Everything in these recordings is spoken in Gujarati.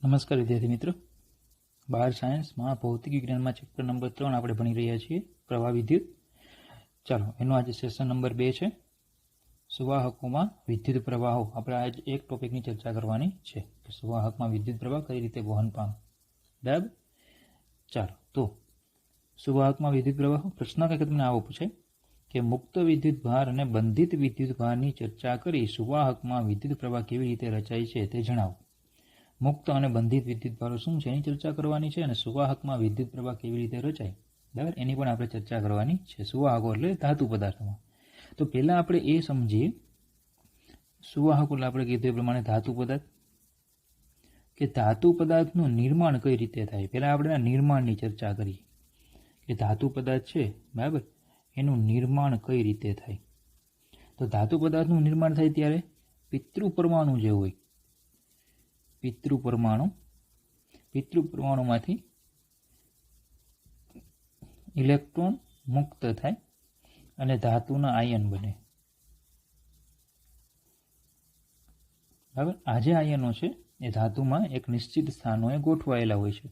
નમસ્કાર વિદ્યાર્થી મિત્રો, બાર સાયન્સમાં ભૌતિક વિજ્ઞાનમાં ચેપ્ટર નંબર 3 આપણે ભણી રહ્યા છીએ, પ્રવાહ વિદ્યુત. ચાલો, એનો આજે સેશન નંબર 2 છે, સુવાહકોમાં વિદ્યુત પ્રવાહો. આપણે આજ એક ટોપિકની ચર્ચા કરવાની છે કે સુવાહકમાં વિદ્યુત પ્રવાહ કઈ રીતે વહન પામે. બરાબર. ચાલો, તો સુવાહકમાં વિદ્યુત પ્રવાહો પ્રશ્ન કંઈક તમને આવો પૂછે કે મુક્ત વિદ્યુત ભાર અને બંધિત વિદ્યુત ભારની ચર્ચા કરી સુવાહકમાં વિદ્યુત પ્રવાહ કેવી રીતે રચાય છે તે જણાવો. મુક્ત અને બંધિત વિદ્યુત ભારો શું છે એની ચર્ચા કરવાની છે, અને સુવાહકમાં વિદ્યુત પ્રવાહ કેવી રીતે રચાય, બરાબર, એની પણ આપણે ચર્ચા કરવાની છે. સુવાહકો એટલે ધાતુ પદાર્થોમાં. તો પહેલાં આપણે એ સમજીએ, સુવાહકો એટલે આપણે કીધું એ પ્રમાણે ધાતુ પદાર્થ, કે ધાતુ પદાર્થનું નિર્માણ કઈ રીતે થાય. પહેલાં આપણે નિર્માણની ચર્ચા કરીએ કે ધાતુ પદાર્થ છે, બરાબર, એનું નિર્માણ કઈ રીતે થાય. તો ધાતુ પદાર્થનું નિર્માણ થાય ત્યારે પિતૃ પરમાણુ જે હોય, પિતૃ પરમાણુમાંથી ઇલેક્ટ્રોન મુક્ત થાય અને ધાતુના આયન બને. બરાબર. આ જે આયનો છે એ ધાતુમાં એક નિશ્ચિત સ્થાનોએ ગોઠવાયેલા હોય છે,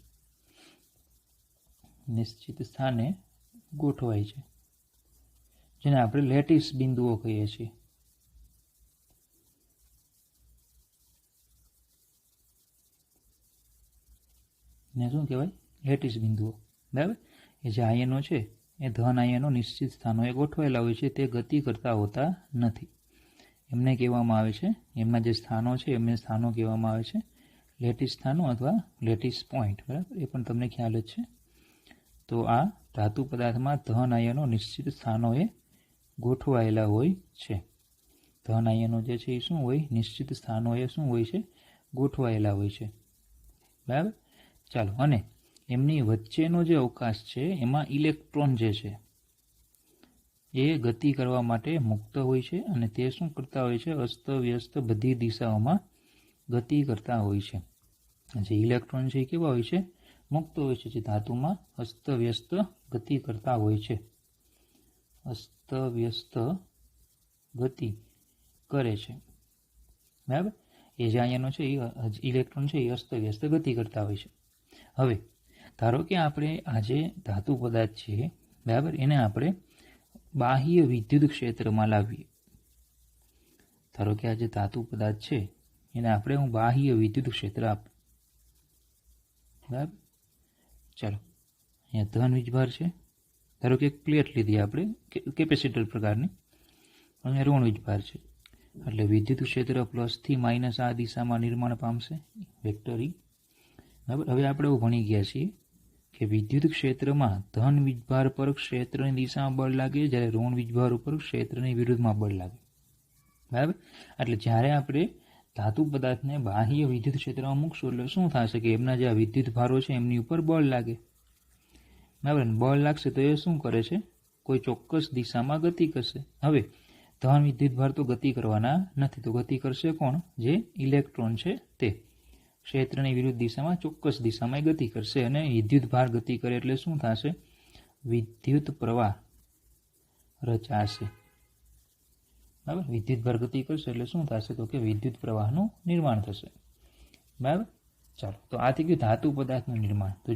નિશ્ચિત સ્થાને ગોઠવાય છે, જેને આપણે લેટિસ બિંદુઓ કહીએ છીએ. ને શું કહેવાય? લેટિસ બિંદુઓ. બરાબર. એ જે આયનો છે એ ધન આયનો નિશ્ચિત સ્થાનોએ ગોઠવાયેલા હોય છે, તે ગતિ કરતા હોતા નથી. એમને કહેવામાં આવે છે, એમના જે સ્થાનો છે એમને સ્થાનો કહેવામાં આવે છે લેટિસ સ્થાનો અથવા લેટિસ પોઈન્ટ. બરાબર, એ પણ તમને ખ્યાલ જ છે. તો આ ધાતુ પદાર્થમાં ધન આયનો નિશ્ચિત સ્થાનોએ ગોઠવાયેલા હોય છે. ધન આયનો જે છે એ શું હોય? નિશ્ચિત સ્થાનોએ શું હોય છે? ગોઠવાયેલા હોય છે. બરાબર. ચાલો, અને એમની વચ્ચેનો જે અવકાશ છે એમાં ઇલેક્ટ્રોન જે છે એ ગતિ કરવા માટે મુક્ત હોય છે, અને તે શું કરતા હોય છે? અસ્તવ્યસ્ત બધી દિશાઓમાં ગતિ કરતા હોય છે. જે ઇલેક્ટ્રોન છે એ કેવા હોય છે? મુક્ત હોય છે, જે ધાતુમાં અસ્તવ્યસ્ત ગતિ કરતા હોય છે. અસ્તવ્યસ્ત ગતિ કરે છે. બરાબર. એ જે આયનો છે એ ઇલેક્ટ્રોન છે એ અસ્તવ્યસ્ત ગતિ કરતા હોય છે. હવે ધારો કે આપણે આજે ધાતુ પદાર્થ છે, બરાબર, એને આપણે બાહ્ય વિદ્યુત ક્ષેત્રમાં લાવીએ. ધારો કે આજે ધાતુ પદાર્થ છે એને આપણે હું બાહ્ય વિદ્યુત ક્ષેત્ર આપું. બરાબર. ચાલો, અહીંયા ધન વીજભાર છે. ધારો કે એક પ્લેટ લીધી આપણે કેપેસિટર પ્રકારની, અને ઋણ વીજભાર છે, એટલે વિદ્યુત ક્ષેત્ર પ્લસથી માઇનસ આ દિશામાં નિર્માણ પામશે, વેક્ટર ઈ. બરાબર. હવે આપણે એવું ભણી ગયા છીએ કે વિદ્યુત ક્ષેત્રમાં ધન વીજભાર પર ક્ષેત્રની દિશામાં બળ લાગે, જ્યારે ઋણ વીજભાર ઉપર ક્ષેત્રની વિરુદ્ધમાં બળ લાગે. બરાબર. એટલે જ્યારે આપણે ધાતુ પદાર્થને બાહ્ય વિદ્યુત ક્ષેત્રમાં મૂકશું એટલે શું થશે કે એમના જે વિદ્યુત ભારો છે એમની ઉપર બળ લાગે. બરાબર. બળ લાગશે તો એ શું કરે છે? કોઈ ચોક્કસ દિશામાં ગતિ કરશે. હવે ધન વિદ્યુત ભાર તો ગતિ કરવાના નથી, તો ગતિ કરશે કોણ? જે ઇલેક્ટ્રોન છે તે ક્ષેત્રની વિરુદ્ધ દિશામાં ચોક્કસ દિશામાં ગતિ કરશે, અને વિદ્યુત ભાર ગતિ કરે એટલે શું થશે? વિદ્યુત પ્રવાહ રચાશે. બરાબર. વિદ્યુત ભાર ગતિ કરશે એટલે શું થશે? તો કે વિદ્યુત પ્રવાહનું નિર્માણ થશે. બરાબર. ચાલો, તો આ થઈ ગયું ધાતુ પદાર્થનું નિર્માણ. તો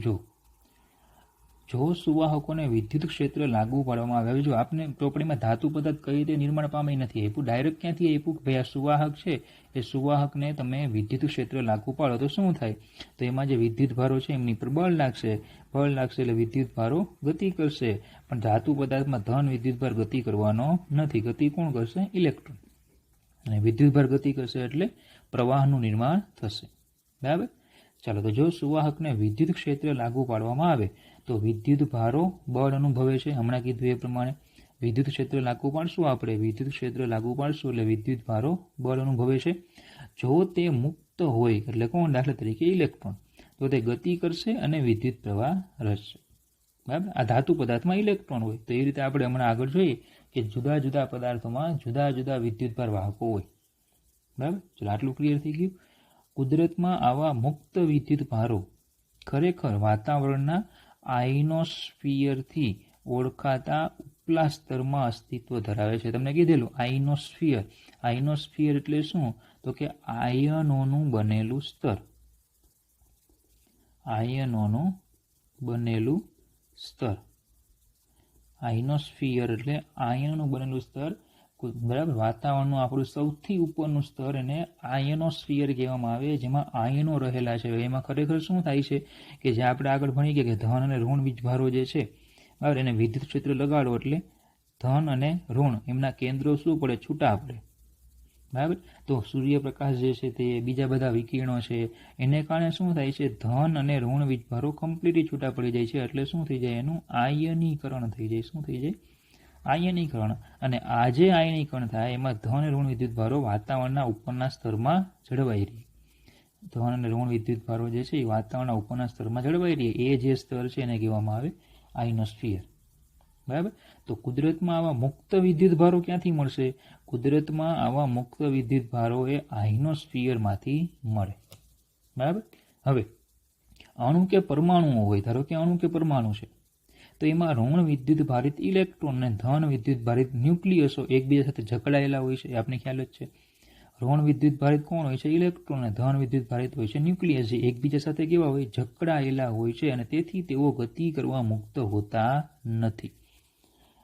જો સુવાહકોને વિદ્યુત ક્ષેત્ર લાગુ પાડવામાં આવે, જો આપને ચોપડીમાં ધાતુ પદાર્થ કઈ રીતે નિર્માણ પામે નથી આપ્યું, ડાયરેક્ટ ક્યાંથી આપ્યું કે ભાઈ આ સુવાહક છે, એ સુવાહકને તમે વિદ્યુત ક્ષેત્ર લાગુ પાડો તો શું થાય? તો એમાં જે વિદ્યુત ભારો છે એમની પર બળ લાગશે. બળ લાગશે એટલે વિદ્યુત ભારો ગતિ કરશે. પણ ધાતુ પદાર્થમાં ધન વિદ્યુત ભાર ગતિ કરવાનો નથી. ગતિ કોણ કરશે? ઇલેક્ટ્રોન. અને વિદ્યુત ભાર ગતિ કરશે એટલે પ્રવાહનું નિર્માણ થશે. બરાબર. ચાલો, તો જો સુવાહકને વિદ્યુત ક્ષેત્ર લાગુ પાડવામાં આવે તો વિદ્યુત ભારો બળ અનુભવે છે. હમણાં કીધું એ પ્રમાણે વિદ્યુત ક્ષેત્ર લાગુ પાડશું, આપણે વિદ્યુત ક્ષેત્ર લાગુ પાડશું એટલે વિદ્યુત ભારો બળ અનુભવે છે. જો તે મુક્ત હોય એટલે કોણ? દાખલા તરીકે ઇલેક્ટ્રોન, તો તે ગતિ કરશે અને વિદ્યુત પ્રવાહ રચશે. બરાબર. આ ધાતુ પદાર્થમાં ઇલેક્ટ્રોન હોય, તો એ રીતે આપણે હમણાં આગળ જોઈએ કે જુદા જુદા પદાર્થોમાં જુદા જુદા વિદ્યુત ભાર વાહકો હોય. બરાબર. ચલો, આટલું ક્લિયર થઈ ગયું. કુદરતમાં આવા મુક્ત વિદ્યુત ભારો ખરેખર વાતાવરણના આઇનોસ્ફિયરથી ઓળખાતા ઉપલા સ્તરમાં અસ્તિત્વ ધરાવે છે. તમને કીધેલું આઇનોસ્ફિયર. આઇનોસ્ફિયર એટલે શું? તો કે આયનોનું બનેલું સ્તર. આયનોનું બનેલું સ્તર. આયનોસ્ફિયર એટલે આયનોનું બનેલું સ્તર, બરાબર. વાતાવરણનું આપણું સૌથી ઉપરનું સ્તર એને આયનોસ્ફિયર કહેવામાં આવે, જેમાં આયનો રહેલા છે. એમાં ખરેખર શું થાય છે કે જે આપણે આગળ ભણી ગયા કે ધન અને ઋણ વીજભારો જે છે, બરાબર, એને વિદ્યુત ક્ષેત્ર લગાડો એટલે ધન અને ઋણ એમના કેન્દ્રો શું પડે, છૂટા પડે, બરાબર. તો સૂર્યપ્રકાશ જે છે તે બીજા બધા વિકિરણો છે એને કારણે શું થાય છે, ધન અને ઋણ વીજભારો કમ્પ્લીટલી છૂટા પડી જાય છે. એટલે શું થઈ જાય, એનું આયનીકરણ થઈ જાય. શું થઈ જાય, આયનીકરણ. અને આ જે આયનીકરણ થાય એમાં ધન ઋણ વિદ્યુતભારો વાતાવરણના ઉપરના સ્તરમાં જળવાઈ રહે. ધન અને ઋણ વિદ્યુતભારો જે છે એ વાતાવરણના ઉપરના સ્તરમાં જળવાઈ રહે. એ જે સ્તર છે એને કહેવામાં આવે આયનોસ્ફિયર, બરાબર. તો કુદરતમાં આવા મુક્ત વિદ્યુતભારો ક્યાંથી મળશે, કુદરતમાં આવા મુક્ત વિદ્યુતભારો એ આયનોસ્ફિયરમાંથી મળે, બરાબર. હવે અણુ કે પરમાણુઓ હોય, ધારો કે અણુ કે પરમાણુ છે, તો એમાં ઋણ વિદ્યુત ભારિત ઇલેક્ટ્રોન અને ધન વિદ્યુત ભારિત ન્યુક્લિયસો એકબીજા સાથે જકડાયેલા હોય છે. એ આપણે ખ્યાલ જ છે. ઋણ વિદ્યુત ભારિત કોણ હોય છે, ઇલેક્ટ્રોન, અને ધન વિદ્યુત ભારિત હોય છે ન્યુક્લિયસ, જે એકબીજા સાથે કેવા હોય, જકડાયેલા હોય છે, અને તેથી તેઓ ગતિ કરવા મુક્ત હોતા નથી,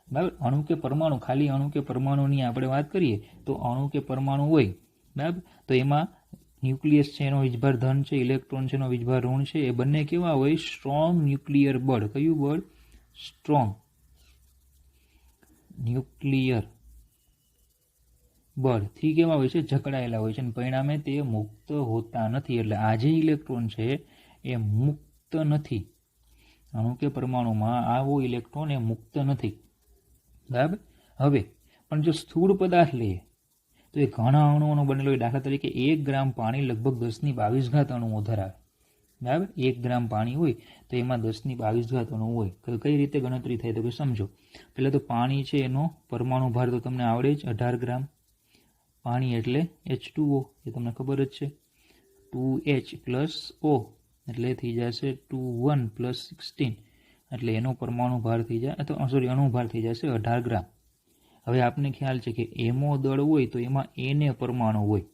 બરાબર. અણુ કે પરમાણુ, ખાલી અણુ કે પરમાણુની આપણે વાત કરીએ તો અણુ કે પરમાણુ હોય, બરાબર, તો એમાં ન્યુક્લિયસ છે એનો વીજભાર ધન છે, ઇલેક્ટ્રોન છે એનો વીજભાર ઋણ છે. એ બંને કેવા હોય, સ્ટ્રોંગ ન્યુક્લિયર બળ. કયું બળ, સ્ટ્રોંગ ન્યુક્લિયર બળથી કેવા હોય છે, જકડાયેલા હોય છે, અને પરિણામે તે મુક્ત હોતા નથી. એટલે આ જે ઇલેક્ટ્રોન છે એ મુક્ત નથી. અણુ કે પરમાણુમાં આવો ઇલેક્ટ્રોન એ મુક્ત નથી, બરાબર. હવે પણ જો સ્થૂળ પદાર્થ લઈએ તો એ ઘણા અણુઓનો બનેલો હોય. દાખલા તરીકે 1 ગ્રામ પાણી લગભગ 10^22 અણુઓ ધરાવે, બરાબર. 1 ગ્રામ પાણી હોય તો એમાં 10^22 અણુ હોય. કઈ રીતે ગણતરી થાય તો કે સમજો. પહેલાં તો પાણી છે એનો પરમાણુ ભાર તો તમને આવડે જ, 18 ગ્રામ. પાણી એટલે H2O, એ તમને ખબર જ છે. 2H + O એટલે થઈ જશે 21 + 16, એટલે એનો પરમાણુ ભાર થઈ જાય, અથવા સોરી અણુ ભાર થઈ જશે 18 ગ્રામ. હવે આપને ખ્યાલ છે કે એમો દળ હોય તો એમાં એને પરમાણુ હોય,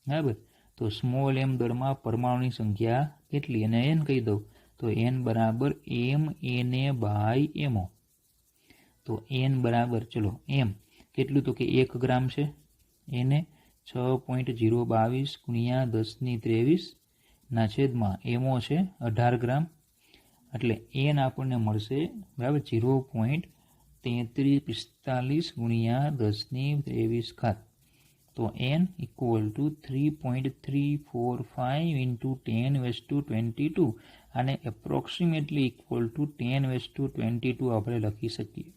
બરાબર. તો સ્મોલ એમ દળમાં પરમાણુની સંખ્યા કેટલી, અને એન કહી દઉં તો n બરાબર mNa/mo. તો n બરાબર, ચલો m કેટલું, તો કે 1 ગ્રામ છે, એને 6.022 × 10^23 mo છે 18 ગ્રામ, એટલે n આપણને મળશે, બરાબર, 0.3345 × 10^23. તો n = 3.345 × 10^22 અને એપ્રોક્સિમેટલી = 10^22 આપણે લખી શકીએ.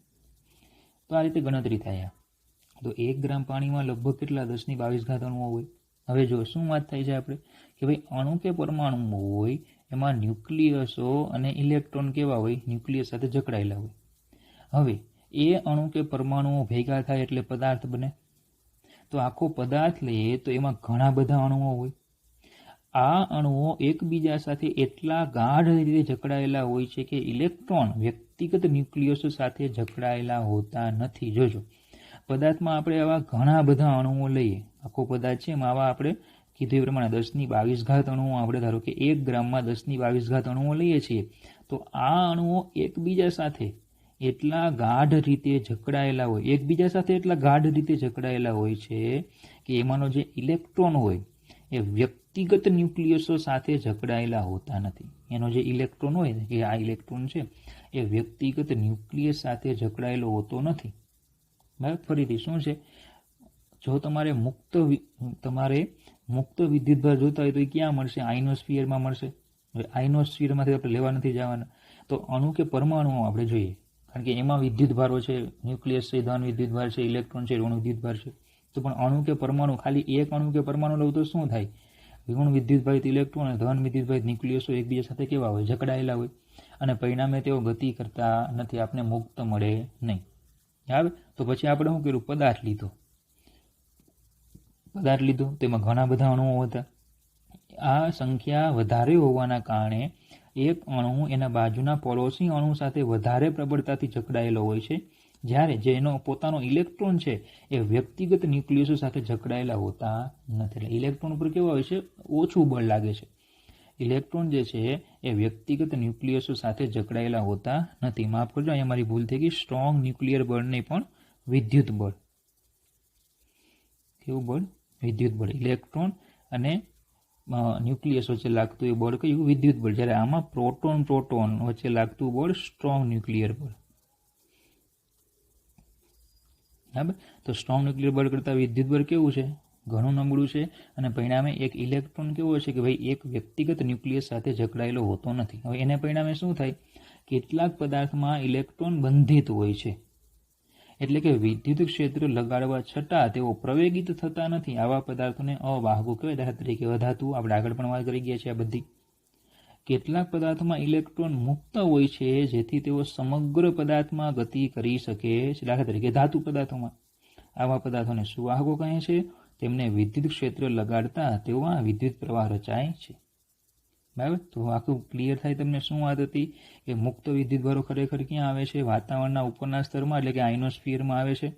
તો આ રીતે ગણતરી થાય. તો 1 ગ્રામ પાણીમાં લગભગ કેટલા, 10^22 અણુઓ હોય. હવે જો શું વાત થાય છે આપણે કે ભાઈ અણુ કે પરમાણુ હોય એમાં ન્યુક્લિયસો અને ઇલેક્ટ્રોન કેવા હોય, ન્યુક્લિયસ સાથે જકડાયેલા હોય. હવે એ અણુ કે પરમાણુઓ ભેગા થાય એટલે પદાર્થ બને. તો આખો પદાર્થ લઈએ તો એમાં ઘણા બધા અણુઓ હોય. આ અણુઓ એકબીજા સાથે એટલા ગાઢ રીતે જકડાયેલા હોય છે કે ઇલેક્ટ્રોન વ્યક્તિગત ન્યુક્લિયસો સાથે જકડાયેલા હોતા નથી. જોજો, પદાર્થમાં આપણે આવા ઘણા બધા અણુઓ લઈએ, આખો પદાર્થ છે એમાં આવા આપણે કીધું એ પ્રમાણે 10^22 અણુઓ, આપણે ધારો કે 1 ગ્રામમાં 10^22 અણુઓ લઈએ છીએ, તો આ અણુઓ એકબીજા સાથે એટલા ગાઢ રીતે જકડાયેલા હોય, એકબીજા સાથે એટલા ગાઢ રીતે જકડાયેલા હોય છે કે એમાંનો જે ઇલેક્ટ્રોન હોય એ વ્યક્તિગત ન્યુક્લિયસો સાથે જકડાયેલા હોતા નથી. એનો જે ઇલેક્ટ્રોન હોય ને, એ આ ઇલેક્ટ્રોન છે એ વ્યક્તિગત ન્યુક્લિયસ સાથે જકડાયેલો હોતો નથી, બરાબર. ફરીથી શું છે, જો તમારે મુક્ત વિદ્યુતભાર જોતા હોય તો એ ક્યાં મળશે, આયનોસ્ફિયરમાં મળશે. હવે આયનોસ્ફિયરમાંથી આપણે લેવા નથી જવાના, તો અણુ કે પરમાણુઓ આપણે જોઈએ, કારણ કે એમાં વિદ્યુતભારો છે, ન્યુક્લિયસ છે, ધન વિદ્યુતભાર છે, ઇલેક્ટ્રોન છે, ઋણ વિદ્યુતભાર છે. તો પણ અણુ કે પરમાણુ, ખાલી એક અણુ કે પરમાણુ લઉં તો શું થાય, ઋણ વિદ્યુતભારિત ઇલેક્ટ્રોન અને ધન વિદ્યુતભારિત ન્યુક્લિયસો એકબીજા સાથે કેવા હોય, જકડાયેલા હોય, અને પરિણામે તેઓ ગતિ કરતા નથી, આપને મુક્ત મળે નહીં. બરાબર. તો પછી આપણે શું કર્યું, પદાર્થ લીધો, તેમાં ઘણા બધા અણુઓ હતા. આ સંખ્યા વધારે હોવાના કારણે એક અણુ એના બાજુના પડોશી અણુ સાથે વધારે પ્રબળતાથી જકડાયેલો હોય છે, જ્યારે જેનો પોતાનો ઇલેક્ટ્રોન છે એ વ્યક્તિગત ન્યુક્લિયસો સાથે જકડાયેલા હોતા નથી. એટલે ઇલેક્ટ્રોન ઉપર કેવા હોય છે, ઓછું બળ લાગે છે. ઇલેક્ટ્રોન જે છે એ વ્યક્તિગત ન્યુક્લિયસો સાથે જકડાયેલા હોતા નથી. માફ કરજો, અહીંયા મારી ભૂલ થઈ ગઈ. સ્ટ્રોંગ ન્યુક્લિયર બળ નહીં પણ વિદ્યુત બળ. કેવું બળ? વિદ્યુત બળ. ઇલેક્ટ્રોન અને ન્યુક્લિયસ વચ્ચે લાગતું એ બળ કયું? વિદ્યુત બળ. જ્યારે આમાં પ્રોટોન વચ્ચે લાગતું બળ સ્ટ્રોંગ ન્યુક્લિયર બળ. બરાબર. તો સ્ટ્રોંગ ન્યુક્લિયર બળ કરતાં વિદ્યુત બળ કેવું છે? ઘણું નબળું છે. અને પરિણામે એક ઇલેક્ટ્રોન કેવો છે કે ભાઈ એક વ્યક્તિગત ન્યુક્લિયસ સાથે જકડાયેલો હોતો નથી. હવે એને પરિણામે શું થાય? કેટલાક પદાર્થમાં ઇલેક્ટ્રોન બંધિત હોય છે, એટલે કે વિદ્યુત ક્ષેત્ર લગાડવા છતાં તેઓ પ્રવેગિત થતા નથી. આવા પદાર્થોને અવાહકો કહેવાય. દાખલા તરીકે અધાતુ, આપણે આગળ પણ વાત કરી ગયા છે આ બધી. કેટલાક પદાર્થોમાં ઇલેક્ટ્રોન મુક્ત હોય છે, જેથી તેઓ સમગ્ર પદાર્થમાં ગતિ કરી શકે છે. દાખલા તરીકે ધાતુ પદાર્થોમાં. આવા પદાર્થોને સુવાહકો કહે છે. તેમને વિદ્યુત ક્ષેત્ર લગાડતા તેઓમાં વિદ્યુત પ્રવાહ રચાય છે. બરાબર. તો આખું ક્લિયર થાય તમને શું વાત હતી કે મુક્ત વિદ્યુતભારો ખરેખર ક્યાં આવે છે? વાતાવરણના ઉપરના સ્તરમાં, એટલે કે આઇનોસ્ફિયરમાં આવે છે.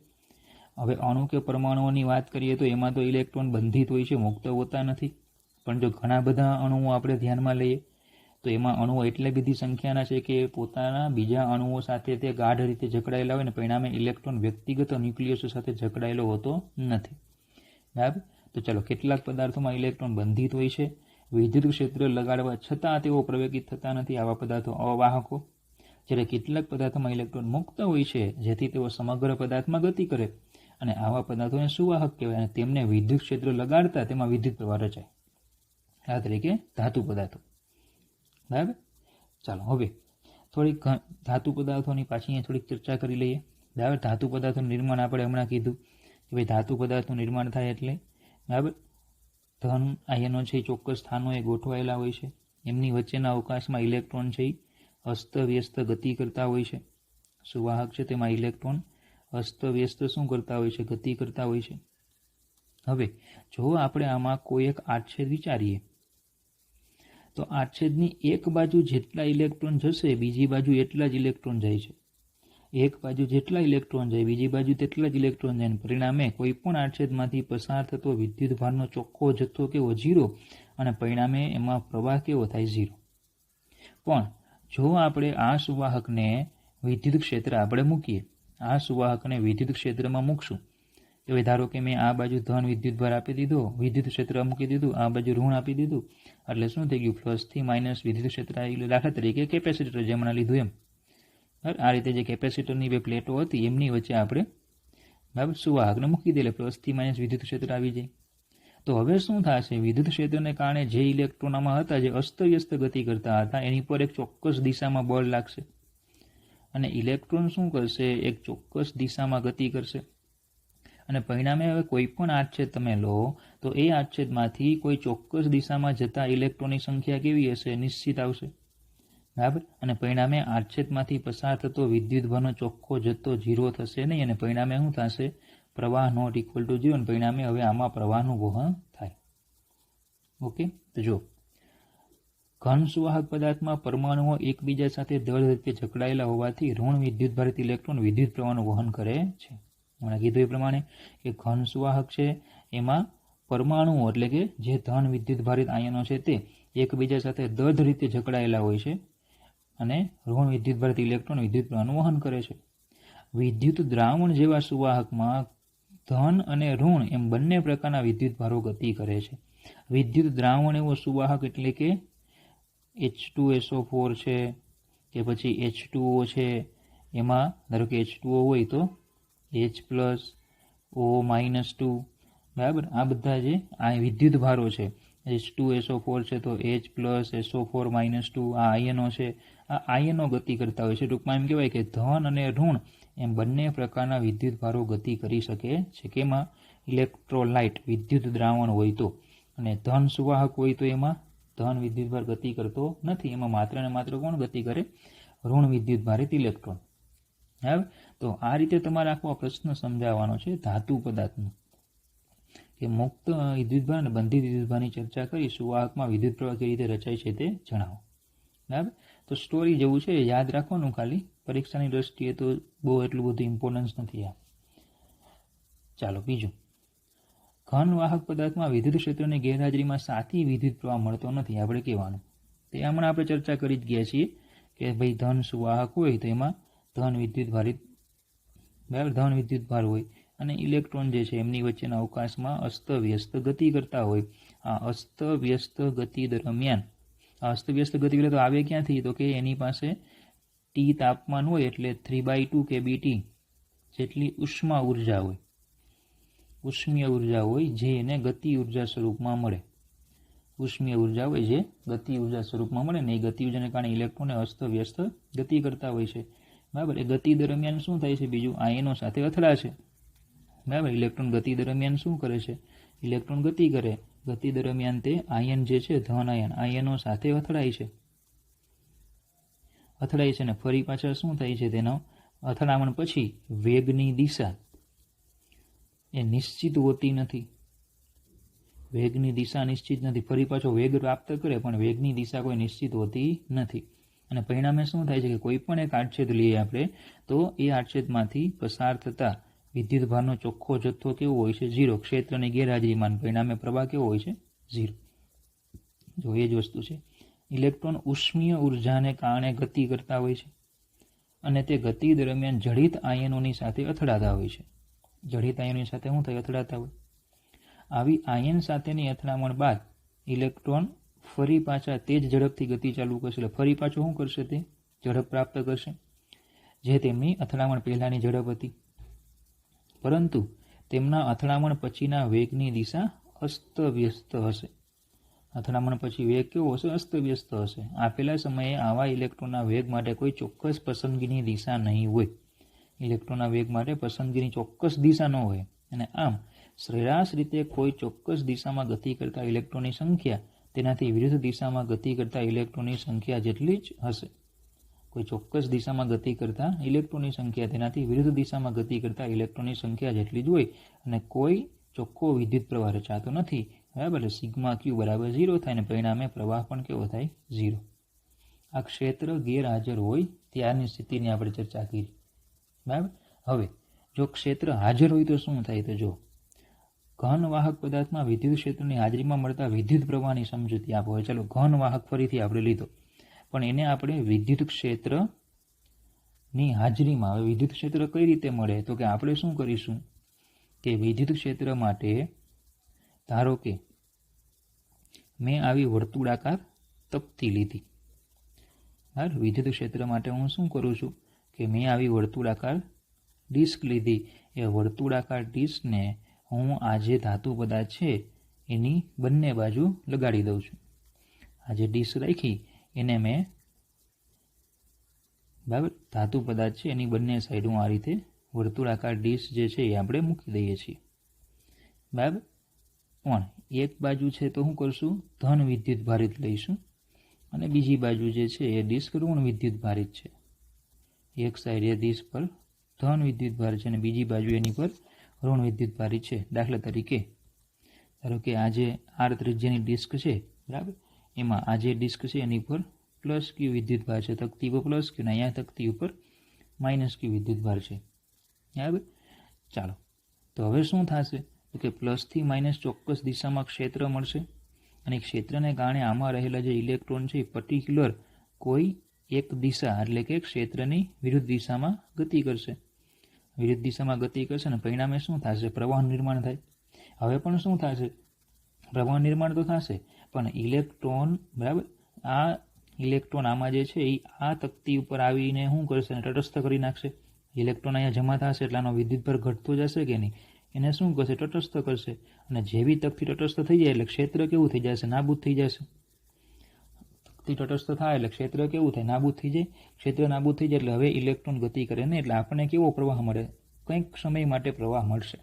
હવે અણુ કે પરમાણુઓની વાત કરીએ તો એમાં તો ઇલેક્ટ્રોન બંધિત હોય છે, મુક્ત હોતા નથી. પણ જો ઘણા બધા અણુઓ આપણે ધ્યાનમાં લઈએ તો એમાં અણુઓ એટલી બધી સંખ્યાના છે કે પોતાના બીજા અણુઓ સાથે તે ગાઢ રીતે જકડાયેલા હોય ને પરિણામે ઇલેક્ટ્રોન વ્યક્તિગત ન્યુક્લિયસો સાથે જકડાયેલો હોતો નથી. બરાબર. તો ચલો, કેટલાક પદાર્થોમાં ઇલેક્ટ્રોન બંધિત હોય છે, વિદ્યુત ક્ષેત્ર લગાડવા છતાં તેઓ પ્રવેગિત થતા નથી. આવા પદાર્થો અવાહકો. જ્યારે કેટલાક પદાર્થોમાં ઇલેક્ટ્રોન મુક્ત હોય છે, જેથી તેઓ સમગ્ર પદાર્થમાં ગતિ કરે, અને આવા પદાર્થોને સુવાહક કહેવાય. અને તેમને વિદ્યુત ક્ષેત્ર લગાડતા તેમાં વિદ્યુત પ્રવાહ રચાય. આ તરીકે ધાતુ પદાર્થો. બરાબર. ચાલો, હવે થોડીક ધાતુ પદાર્થોની પાછી થોડીક ચર્ચા કરી લઈએ. બરાબર. ધાતુ પદાર્થોનું નિર્માણ આપણે હમણાં કીધું કે ભાઈ ધાતુ પદાર્થનું નિર્માણ થાય એટલે બરાબર ધન આયનો છે એ ચોક્કસ સ્થાનોએ ગોઠવાયેલા હોય છે. એમની વચ્ચેના અવકાશમાં ઇલેક્ટ્રોન છે એ અસ્તવ્યસ્ત ગતિ કરતા હોય છે. સુવાહક છે તેમાં ઇલેક્ટ્રોન અસ્તવ્યસ્ત શું કરતા હોય છે? ગતિ કરતા હોય છે. હવે જો આપણે આમાં કોઈ એક આડછેદ વિચારીએ તો આડછેદની એક બાજુ જેટલા ઇલેક્ટ્રોન જશે બીજી બાજુ એટલા જ ઇલેક્ટ્રોન જાય છે. એક બાજુ જેટલા ઇલેક્ટ્રોન જાય બીજી બાજુ તેટલા જ ઇલેક્ટ્રોન જાય. પરિણામે કોઈ પણ આડછેદમાંથી પસાર થતો વિદ્યુતભારનો ચોખ્ખો જથ્થો કેવો? 0. અને પરિણામે એમાં પ્રવાહ કેવો થાય? 0. પણ જો આપણે આ સુવાહકને વિદ્યુત ક્ષેત્ર આપણે મૂકીએ, આ સુવાહકને વિદ્યુત ક્ષેત્રમાં મૂકશું, હવે ધારો કે મેં આ બાજુ ધન વિદ્યુતભાર આપી દીધો, વિદ્યુત ક્ષેત્ર મૂકી દીધું, આ બાજુ ઋણ આપી દીધું, એટલે શું થઈ ગયું? પ્લસથી માઇનસ વિદ્યુત ક્ષેત્ર આવી ગયું. દાખલા તરીકે કેપેસિટર જે હમણાં લીધું એમ. આ રીતે જે કેપેસિટરની બે પ્લેટો હતી એમની વચ્ચે આપણે બરાબર સુવાહકને મૂકી દઈએ, પ્લસથી માઇનસ વિદ્યુત ક્ષેત્ર આવી જાય. તો હવે શું થશે? વિદ્યુત ક્ષેત્રને કારણે જે ઇલેક્ટ્રોનમાં હતા, જે અસ્તવ્યસ્ત ગતિ કરતા હતા, એની પર એક ચોક્કસ દિશામાં બળ લાગશે, અને ઇલેક્ટ્રોન શું કરશે? એક ચોક્કસ દિશામાં ગતિ કરશે. અને પરિણામે હવે કોઈ પણ આડછેદ તમે લો તો એ આડછેદમાંથી કોઈ ચોક્કસ દિશામાં જતા ઇલેક્ટ્રોનની સંખ્યા કેવી હશે? નિશ્ચિત આવશે. બરાબર. અને પરિણામે આડછેદમાંથી પસાર થતો વિદ્યુતભારનો ચોખ્ખો જથ્થો 0 થશે નહીં, અને પરિણામે શું થશે? પ્રવાહ નોટ ઇક્વલ ટુ 0. અને પરિણામે હવે આમાં પ્રવાહનું વહન થાય. ઓકે. તો જો ઘન સુવાહક પદાર્થમાં પરમાણુઓ એકબીજા સાથે દળ રીતે જકડાયેલા હોવાથી ઋણ વિદ્યુતભારિત ઇલેક્ટ્રોન વિદ્યુત પ્રવાહનું વહન કરે છે. મને કીધું એ પ્રમાણે કે ઘન સુવાહક છે એમાં પરમાણુઓ એટલે કે જે ધન વિદ્યુતભારિત આયનો છે તે એકબીજા સાથે દળ રીતે જકડાયેલા હોય છે, અને ઋણ વિદ્યુતભારિત ઇલેક્ટ્રોન વિદ્યુત પ્રવાહનું વહન કરે છે. વિદ્યુત દ્રાવણ જેવા સુવાહકમાં ધન અને ઋણ એમ બંને પ્રકારના વિદ્યુતભારો ગતિ કરે છે. વિદ્યુત દ્રાવણ એવો સુવાહક એટલે કે H2SO4 છે કે પછી H2O છે, એમાં ધારો કે H2O હોય તો H+O-2, બરાબર. આ બધા જે આ વિદ્યુતભારો છે, H2SO4 છે તો H+SO4-2, આ આયનો છે, આ આયનો ગતિ કરતા હોય છે. ટૂંકમાં એમ કહેવાય કે ધન અને ઋણ એમ બંને પ્રકારના વિદ્યુતભારો ગતિ કરી શકે છે. કેમાં? ઇલેક્ટ્રોલાઇટ વિદ્યુત દ્રાવણ હોય તો. અને ધન સુવાહક હોય તો એમાં ધન વિદ્યુતભાર ગતિ કરતો નથી, એમાં માત્ર ને માત્ર કોણ ગતિ કરે? ઋણ વિદ્યુતભારિત ઇલેક્ટ્રોન. બરાબર. તો આ રીતે તમારે આખો પ્રશ્ન સમજાવવાનો છે ધાતુ પદાર્થનો, કે મુક્ત વિદ્યુતભાર અને બંધિત વિદ્યુતભારની ચર્ચા કરી સુવાહકમાં વિદ્યુત પ્રવાહ કેવી રીતે રચાય છે તે જણાવો. બરાબર. તો સ્ટોરી જેવું છે, યાદ રાખવાનું ખાલી. પરીક્ષાની દ્રષ્ટિએ તો બહુ એટલું બધું ઇમ્પોર્ટન્સ નથી આ. ચાલો બીજું, ઘન વાહક પદાર્થમાં વિદ્યુત ક્ષેત્રની ગેરહાજરીમાં સાથી વિદ્યુત પ્રવાહ મળતો નથી. આપણે કહેવાનું તે હમણાં આપણે ચર્ચા કરી જ ગયા છીએ કે ભાઈ ધન સુવાહક હોય તો એમાં ધન વિદ્યુતભાર હોય અને ઇલેક્ટ્રોન જે છે એમની વચ્ચેના અવકાશમાં અસ્તવ્યસ્ત ગતિ કરતા હોય. આ અસ્તવ્યસ્ત ગતિ દરમિયાન અસ્તવ્યસ્ત ગતિ કરે તો આવે ક્યાંથી? તો કે એની પાસે ટી તાપમાન હોય એટલે 3/2 kBT જેટલી ઉષ્મા ઉર્જા હોય, ઉષ્મીય ઉર્જા હોય જે એને ગતિ ઉર્જા સ્વરૂપમાં મળે. ઉષ્મીય ઉર્જા હોય જે ગતિ ઉર્જા સ્વરૂપમાં મળે ને એ ગતિ ઉર્જાને કારણે ઇલેક્ટ્રોન અસ્તવ્યસ્ત ગતિ કરતા હોય છે. બરાબર. એ ગતિ દરમિયાન શું થાય છે? બીજું આયનો સાથે અથડાશે. બરાબર. ઇલેક્ટ્રોન ગતિ દરમિયાન શું કરે છે? ઇલેક્ટ્રોન ગતિ કરે, ગતિ દરમિયાન તે આયન જે છે ધન આયનો સાથે અથડાય છે ને ફરી પાછળ શું થાય છે? તેનો અથડામણ પછી વેગની દિશા એ નિશ્ચિત હોતી નથી. વેગની દિશા નિશ્ચિત નથી. ફરી પાછો વેગ પ્રાપ્ત કરે પણ વેગની દિશા કોઈ નિશ્ચિત હોતી નથી. અને પરિણામે શું થાય છે કે કોઈ પણ એક આડછેદ લઈએ આપણે તો એ આડછેદમાંથી પસાર થતા વિદ્યુતભારનો ચોખ્ખો જથ્થો કેવો હોય છે? 0. ક્ષેત્રની ગેરહાજરીમાં પરિણામે પ્રવાહ કેવો હોય છે? 0. જો એ જ વસ્તુ છે. ઇલેક્ટ્રોન ઉષ્મીય ઉર્જાને કારણે ગતિ કરતા હોય છે અને તે ગતિ દરમિયાન જડિત આયનોની સાથે અથડાતા હોય છે. જડિત આયનોની સાથે શું થાય? અથડાતા હોય. આવી આયન સાથેની અથડામણ બાદ ઇલેક્ટ્રોન ફરી પાછા તે જ ઝડપથી ગતિ ચાલુ કરશે. એટલે ફરી પાછો શું કરશે? તે ઝડપ પ્રાપ્ત કરશે જે તેમની અથડામણ પહેલાની ઝડપ હતી, પરંતુ તેમના અથડામણ પછીના વેગની દિશા અસ્તવ્યસ્ત હશે. અથડામણ પછી વેગ કેવો હશે? અસ્તવ્યસ્ત હશે. આપેલા સમયે આવા ઇલેક્ટ્રોનના વેગ માટે કોઈ ચોક્કસ પસંદગીની દિશા નહીં હોય. ઇલેક્ટ્રોનના વેગ માટે પસંદગીની ચોક્કસ દિશા ન હોય અને આમ સરેરાશ રીતે કોઈ ચોક્કસ દિશામાં ગતિ કરતા ઇલેક્ટ્રોનની સંખ્યા તેનાથી વિરુદ્ધ દિશામાં ગતિ કરતા ઇલેક્ટ્રોનની સંખ્યા જેટલી જ હશે. કોઈ ચોક્કસ દિશામાં ગતિ કરતા ઇલેક્ટ્રોનની સંખ્યા તેનાથી વિરુદ્ધ દિશામાં ગતિ કરતા ઇલેક્ટ્રોનની સંખ્યા જેટલી જ હોય અને કોઈ ચોખ્ખો વિદ્યુત પ્રવાહ રચાતો નથી. બરાબર. સિગ્મા ક્યુ બરાબર 0 થાય અને પરિણામે પ્રવાહ પણ કેવો થાય? 0. આ ક્ષેત્ર ગેરહાજર હોય ત્યારની સ્થિતિની આપણે ચર્ચા કરી. બરાબર. હવે જો ક્ષેત્ર હાજર હોય તો શું થાય? તો જો ઘન વાહક પદાર્થમાં વિદ્યુત ક્ષેત્રની હાજરીમાં મળતા વિદ્યુત પ્રવાહની સમજૂતી આપો. ચાલો ઘન વાહક ફરીથી આપણે લીધો પણ એને આપણે વિદ્યુત ક્ષેત્રની હાજરીમાં. હવે વિદ્યુત ક્ષેત્ર કઈ રીતે મળે? તો કે આપણે શું કરીશું કે વિદ્યુત ક્ષેત્ર માટે ધારો કે મેં આવી વર્તુળાકાર તકતી લીધી. બરાબર. વિદ્યુત ક્ષેત્ર માટે હું શું કરું છું કે મેં આવી વર્તુળાકાર ડિસ્ક લીધી. એ વર્તુળાકાર ડિસ્કને હું આ જે ધાતુ પદાર્થ છે એની બંને બાજુ લગાડી દઉં છું. આ જે ડિસ્ક રાખી એને મેં બરાબર ધાતુ પદાર્થ છે એની બંને સાઈડ હું આ રીતે વર્તુળાકાર ડિસ્ક જે છે એ આપણે મૂકી દઈએ છીએ. બરાબર. પણ એક બાજુ છે તો શું કરશું? ધન વિદ્યુત ભારિત લઈશું અને બીજી બાજુ જે છે એ ડિસ્ક ઋણ વિદ્યુત ભારિત છે. એક સાઈડ એ ડિસ્ક પર ધન વિદ્યુત ભાર છે અને બીજી બાજુ એની પર ઋણ વિદ્યુત ભારિત છે. દાખલા તરીકે ધારો કે આ જે આર ત્રિજ્યાની ડિસ્ક છે, બરાબર, એમાં આ જે ડિસ્ક છે એની પર પ્લસ ક્યુ વિદ્યુત ભાર છે, તકતી ઉપર પ્લસ ક્યુ ને અહીંયા તકતી ઉપર માઇનસ ક્યુ વિદ્યુત ભાર છે. બરાબર. ચાલો તો હવે શું થશે તો કે પ્લસથી માઇનસ ચોક્કસ દિશામાં ક્ષેત્ર મળશે અને ક્ષેત્રને કારણે આમાં રહેલા જે ઇલેક્ટ્રોન છે એ પર્ટિક્યુલર કોઈ એક દિશા એટલે કે ક્ષેત્રની વિરુદ્ધ દિશામાં ગતિ કરશે. વિરુદ્ધ દિશામાં ગતિ કરશે અને પરિણામે શું થશે? પ્રવાહ નિર્માણ થાય. હવે પણ શું થશે? પ્રવાહ નિર્માણ તો થશે પણ ઇલેક્ટ્રોન, બરાબર, આ ઇલેક્ટ્રોન આમાં જે છે એ આ તકતી ઉપર આવીને શું કરશે? તટસ્થ કરી નાખશે. ઇલેક્ટ્રોન અહીંયા જમા થશે એટલે આનો વિદ્યુતભાર ઘટતો જશે કે નહીં? એને શું કરશે? તટસ્થ કરશે. અને જેવી તકતી તટસ્થ થઈ જાય એટલે ક્ષેત્ર કેવું થઈ જશે? નાબૂદ થઈ જશે. તકતી તટસ્થ થાય એટલે ક્ષેત્ર કેવું થાય? નાબૂદ થઈ જાય. ક્ષેત્ર નાબૂદ થઈ જાય એટલે હવે ઇલેક્ટ્રોન ગતિ કરે ને એટલે આપણને કેવો પ્રવાહ મળે? કંઈક સમય માટે પ્રવાહ મળશે.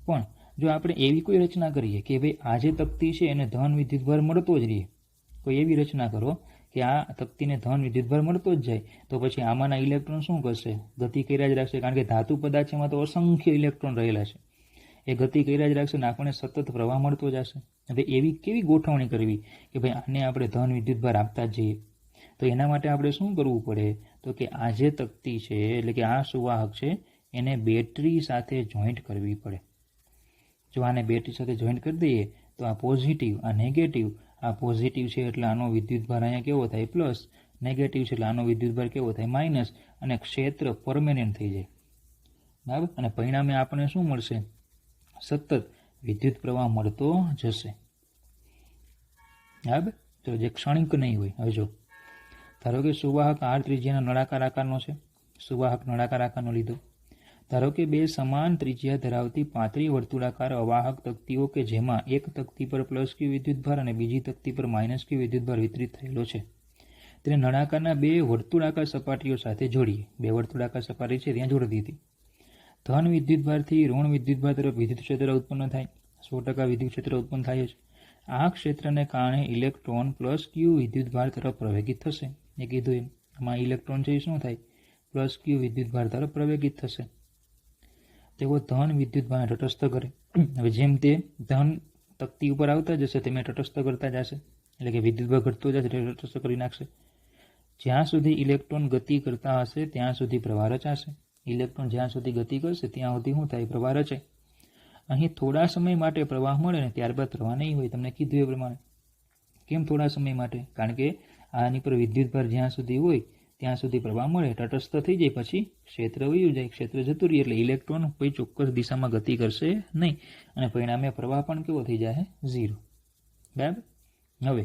પણ જો આપણે એવી કોઈ રચના કરીએ કે ભાઈ આ જે તકતી છે એને ધન વિદ્યુતભાર મળતો જ રહે, કોઈ એવી રચના કરો કે આ તકતીને ધન વિદ્યુતભાર મળતો જ જાય, તો પછી આમાંના ઇલેક્ટ્રોન શું કરશે? ગતિ કર્યા જ રાખશે. કારણ કે ધાતુ પદાર્થ છે એમાં તો અસંખ્ય ઇલેક્ટ્રોન રહેલા છે. એ ગતિ કર્યા જ રાખશે અને આપણને સતત પ્રવાહ મળતો જશે. હવે એવી કેવી ગોઠવણી કરવી કે ભાઈ આને આપણે ધન વિદ્યુતભાર આપતા જ જઈએ? તો એના માટે આપણે શું કરવું પડે? તો કે આ જે તકતી છે એટલે કે આ સુવાહક છે એને બેટરી સાથે જોઈન્ટ કરવી પડે. જો આને બેટરી સાથે જોઈન્ટ કરી દઈએ તો આ પોઝિટિવ, આ નેગેટિવ, આ પોઝિટિવ છે એટલે આનો વિદ્યુતભાર અહીંયા કેવો થાય પ્લસ, નેગેટિવ છે એટલે આનો વિદ્યુતભાર કેવો થાય માઇનસ, અને ક્ષેત્ર પરમેનન્ટ થઈ જાય. બરાબર. અને પરિણામે આપણને શું મળશે? સતત વિદ્યુત પ્રવાહ મળતો જશે. બરાબર. તો જે ક્ષણિક નહીં હોય. હવે જો ધારો કે સુવાહક R ત્રિજ્યાના નળાકાર આકારનો છે. સુવાહક નળાકાર આકારનો લીધો. ધારો કે બે સમાન ત્રિજ્યા ધરાવતી પાતળી વર્તુળાકાર અવાહક તકતીઓ કે જેમાં એક તકતી પર +Q વિદ્યુતભાર અને બીજી તકતી પર -Q વિદ્યુતભાર વિતરિત થયેલો છે. તેને નળાકારના બે વર્તુળાકાર સપાટીઓ સાથે જોડીએ. બે વર્તુળાકાર સપાટી છે ત્યાં જોડી દીધી. ધન વિદ્યુતભારથી ઋણ વિદ્યુતભાર તરફ વિદ્યુત ક્ષેત્ર ઉત્પન્ન થાય. 100% વિદ્યુત ક્ષેત્ર ઉત્પન્ન થાય છે. આ ક્ષેત્રને કારણે ઇલેક્ટ્રોન +Q વિદ્યુતભાર તરફ પ્રવેગિત થશે. એ કીધું એમ. આમાં ઇલેક્ટ્રોન છે એ શું થાય? +Q વિદ્યુતભાર તરફ પ્રવેગિત થશે. તેઓ ધન વિદ્યુતભારને તટસ્થ કરે. હવે જેમ તે ધન તકતી ઉપર આવતા જશે તેમને તટસ્થ કરતા જશે, એટલે કે વિદ્યુતભાર ઘટતો જશે એટલે તટસ્થ કરી નાખશે. જ્યાં સુધી ઇલેક્ટ્રોન ગતિ કરતા હશે ત્યાં સુધી પ્રવાહ રચાશે. ઇલેક્ટ્રોન જ્યાં સુધી ગતિ કરશે ત્યાં સુધી શું થાય? પ્રવાહ રચે. અહીં થોડા સમય માટે પ્રવાહ મળે ને ત્યારબાદ પ્રવાહ નહીં હોય. તમને કીધું એ પ્રમાણે. કેમ થોડા સમય માટે? કારણ કે આની પર વિદ્યુતભાર જ્યાં સુધી હોય ત્યાં સુધી પ્રવાહ મળે, તટસ્થ થઈ જાય પછી ક્ષેત્ર વયું જાય, ક્ષેત્ર જતું રહે એટલે ઇલેક્ટ્રોન કોઈ ચોક્કસ દિશામાં ગતિ કરશે નહીં અને પરિણામે પ્રવાહ પણ કેવો થઈ જાય? 0. બરાબર. હવે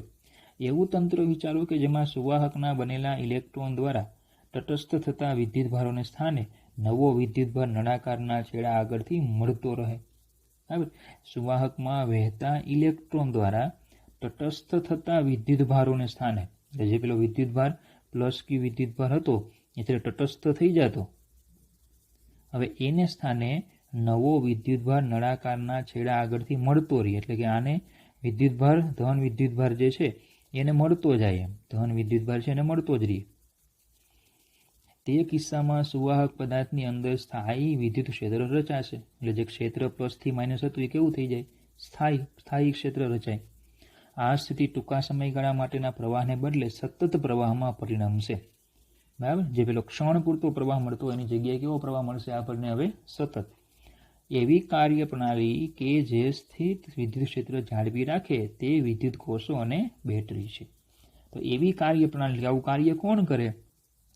એવું તંત્ર વિચારો કે જેમાં સુવાહકના બનેલા ઇલેક્ટ્રોન દ્વારા તટસ્થ થતા વિદ્યુતભારોને સ્થાને નવો વિદ્યુતભાર નળાકારના છેડા આગળથી મળતો રહે. બરાબર. સુવાહકમાં વહેતા ઇલેક્ટ્રોન દ્વારા તટસ્થ થતા વિદ્યુતભારોને સ્થાને, જે પેલો વિદ્યુતભાર +Q વિદ્યુતભાર હતો એટલે તટસ્થ થઈ જતો, હવે એને સ્થાને નવો વિદ્યુતભાર નળાકારના છેડા આગળથી મળતો રહે. એટલે કે આને વિદ્યુતભાર ધન વિદ્યુતભાર જે છે એને મળતો જાય. એમ ધન વિદ્યુતભાર છે એને મળતો જ રહે. તે કિસ્સામાં સુવાહક પદાર્થની અંદર સ્થાયી વિદ્યુત ક્ષેત્ર રચાશે. એટલે જે ક્ષેત્ર +થી - હતું એ કેવું થઈ જાય? સ્થાયી ક્ષેત્ર રચાય. આ સ્થિતિ ટૂંકા સમયગાળા માટેના પ્રવાહને બદલે સતત પ્રવાહમાં પરિણમશે. બરાબર. જે પેલો ક્ષણ પૂરતો પ્રવાહ મળતો એની જગ્યાએ કેવો પ્રવાહ મળશે આપણને? હવે સતત. એવી કાર્યપ્રણાલી કે જે સ્થિત વિદ્યુત ક્ષેત્ર જાળવી રાખે તે વિદ્યુત કોષો અને બેટરી છે. તો એવી કાર્યપ્રણાલી, આવું કાર્ય કોણ કરે?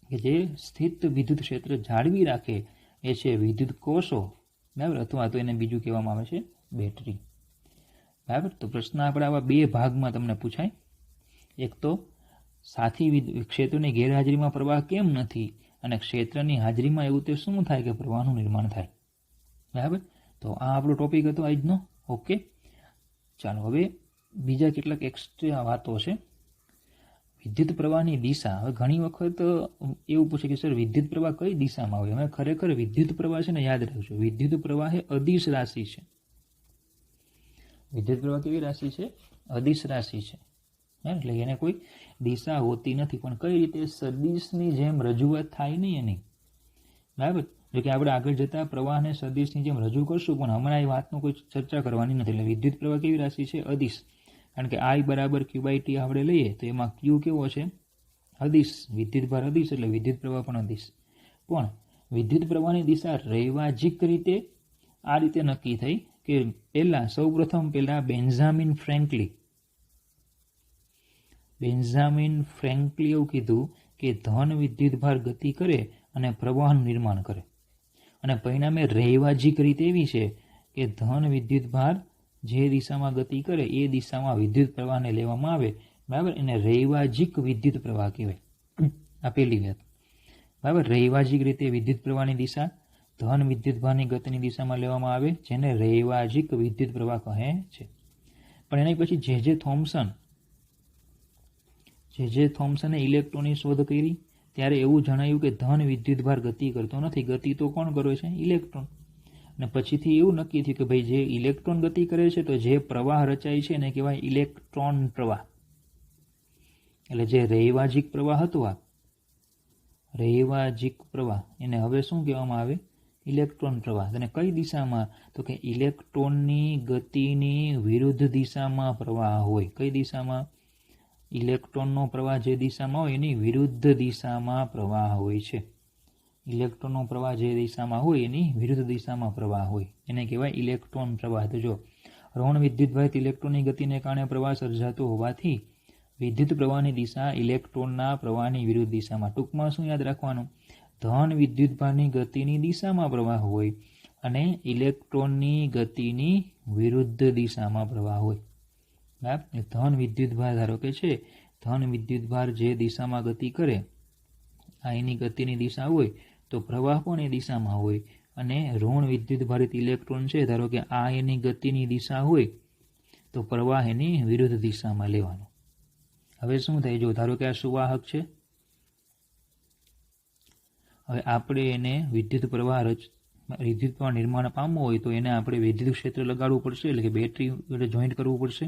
કે જે સ્થિત વિદ્યુત ક્ષેત્ર જાળવી રાખે એ છે વિદ્યુત કોષો. બરાબર. અથવા તો એને બીજું કહેવામાં આવે છે બેટરી. બરાબર. તો પ્રશ્ન આપણે આવા બે ભાગમાં તમને પૂછાય. એક તો સાથી ક્ષેત્રની ગેરહાજરીમાં પ્રવાહ કેમ નથી, અને ક્ષેત્રની હાજરીમાં એવું તે શું થાય કે પ્રવાહનું નિર્માણ થાય. બરાબર. તો આ આપણો ટોપિક હતો આજનો. ઓકે. ચાલો હવે બીજા કેટલાક એક્સ્ટ્રા વાતો છે. વિદ્યુત પ્રવાહની દિશા. હવે ઘણી વખત એવું પૂછે કે સર વિદ્યુત પ્રવાહ કઈ દિશામાં હોય? હવે ખરેખર વિદ્યુત પ્રવાહ છે ને યાદ રાખજો, વિદ્યુત પ્રવાહ એ અદિશ રાશિ છે. વિદ્યુત પ્રવાહ કેવી રાશિ છે? અદિશ રાશિ છે. એટલે એને કોઈ દિશા હોતી નથી. પણ કઈ રીતે? સદિશની જેમ રજૂઆત થાય નહીં એની. બરાબર. જો કે આપણે આગળ જતા પ્રવાહને સદિશની જેમ રજૂ કરશું, પણ હમણાં એ વાતનું કોઈ ચર્ચા કરવાની નથી. એટલે વિદ્યુત પ્રવાહ કેવી રાશિ છે? અદિશ. કારણ કે I = Q/T આપણે લઈએ તો એમાં Q કેવો છે? અદિશ. વિદ્યુતભાર અદિશ એટલે વિદ્યુત પ્રવાહ પણ અદિશ. પણ વિદ્યુત પ્રવાહની દિશા રૈવાજિક રીતે આ રીતે નક્કી થઈ કે સૌપ્રથમ બેન્જામિન ફ્રેન્કલી એવું કીધું કે ધન વિદ્યુતભાર ગતિ કરે અને પ્રવાહનું નિર્માણ કરે. અને પરિણામે રૈવાજિક રીતે એવી છે કે ધન વિદ્યુતભાર જે દિશામાં ગતિ કરે એ દિશામાં વિદ્યુત પ્રવાહને લેવામાં આવે. બરાબર. એને રૈવાજિક વિદ્યુત પ્રવાહ કહેવાય. આ પહેલી વાત. બરાબર. રૈવાજિક રીતે વિદ્યુત પ્રવાહની દિશા ધન વિદ્યુતભારની ગતિની દિશામાં લેવામાં આવે, જેને રૈવાજિક વિદ્યુત પ્રવાહ કહે છે. પણ એના પછી જે થોમ્સને ઇલેક્ટ્રોનની શોધ કરી ત્યારે એવું જણાયું કે ધન વિદ્યુતભાર ગતિ કરતો નથી. ગતિ તો કોણ કરે છે? ઇલેક્ટ્રોન. અને પછીથી એવું નક્કી થયું કે ભાઈ જે ઇલેક્ટ્રોન ગતિ કરે છે તો જે પ્રવાહ રચાય છે એને કહેવાય ઇલેક્ટ્રોન પ્રવાહ. એટલે જે રૈવાજિક પ્રવાહ હતો, આ રૈવાજિક પ્રવાહ, એને હવે શું કહેવામાં આવે? ઇલેક્ટ્રોન પ્રવાહ. અને કઈ દિશામાં? તો કે ઇલેક્ટ્રોનની ગતિની વિરુદ્ધ દિશામાં પ્રવાહ હોય. કઈ દિશામાં? ઇલેક્ટ્રોનનો પ્રવાહ જે દિશામાં હોય એની વિરુદ્ધ દિશામાં પ્રવાહ હોય છે. ઇલેક્ટ્રોનનો પ્રવાહ જે દિશામાં હોય એની વિરુદ્ધ દિશામાં પ્રવાહ હોય એને કહેવાય ઇલેક્ટ્રોન પ્રવાહ. તો જો ઋણ વિદ્યુતભારિત ઇલેક્ટ્રોનની ગતિને કારણે પ્રવાહ સર્જાતો હોવાથી વિદ્યુત પ્રવાહની દિશા ઇલેક્ટ્રોનના પ્રવાહની વિરુદ્ધ દિશામાં. ટૂંકમાં શું યાદ રાખવાનું? ધન વિદ્યુતભારની ગતિની દિશામાં પ્રવાહ હોય અને ઇલેક્ટ્રોનની ગતિની વિરુદ્ધ દિશામાં પ્રવાહ હોય. બરાબર? ધન વિદ્યુતભાર ધારો કે છે, ધન વિદ્યુતભાર જે દિશામાં ગતિ કરે, આ એની ગતિની દિશા હોય તો પ્રવાહ પણ એ દિશામાં હોય. અને ઋણ વિદ્યુતભારિત ઇલેક્ટ્રોન છે, ધારો કે આ એની ગતિની દિશા હોય તો પ્રવાહ એની વિરુદ્ધ દિશામાં લેવાનો. હવે શું થાય? જો ધારો કે આ સુવાહક છે, હવે આપણે એને વિદ્યુત પ્રવાહ નિર્માણ પામવું હોય તો એને આપણે વિદ્યુત ક્ષેત્ર લગાડવું પડશે, એટલે કે બેટરી વડે જોઈન્ટ કરવું પડશે.